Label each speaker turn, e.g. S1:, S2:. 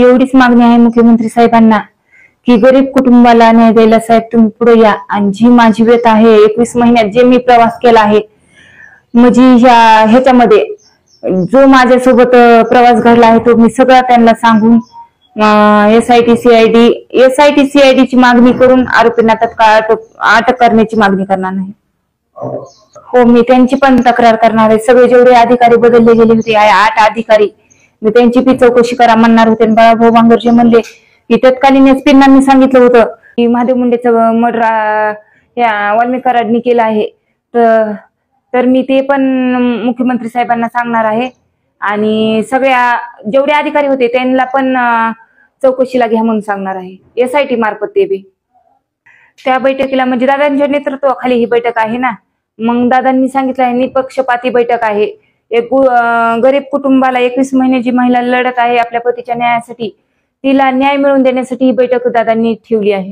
S1: एवढीच मागणी आहे मुख्यमंत्री साहेबांना की गरीब कुटुंबाला न्याय द्यायला साहेब तुम्ही पुढे या आणि जी माझी व्यथा आहे 21 महिन्यात जे मी प्रवास केला आहे म्हणजे ह्याच्यामध्ये जो माझ्यासोबत प्रवास घडला आहे तो मी सगळा त्यांना सांगून एसआयटी सीआयडी ची मागणी करून आरोपींना तत्काळ अटक करण्याची मागणी करणार नाही। हो मी त्यांची पण तक्रार करणार आहे। सगळे जेवढे अधिकारी बदलले गेले होते 8 अधिकारी मी त्यांची बी चौकशी करा म्हणणार होते। बाळाभाऊ बांगरजे म्हणले की तत्कालीन एसपींना मी सांगितलं होतं की महादेव मुंडेचं मर्डर या वाल्मिक कराडनी केलं आहे तर मी ते पण मुख्यमंत्री साहेबांना सांगणार आहे आणि सगळ्या जेवढे अधिकारी होते त्यांना पण चौकशीला घ्या म्हणून सांगणार आहे एसआयटी मार्फत। ते बी त्या बैठकीला म्हणजे दादांच्या नेतृत्वाखाली ही बैठक आहे ना, मग दादांनी सांगितलं आहे निपक्षपाती बैठक आहे। एक गरीब कुटुंबाला 21 महिन्याची महिला लढत आहे आपल्या पतीच्या न्यायासाठी, तिला न्याय मिळवून देण्यासाठी ही बैठक दादांनी ठेवली आहे।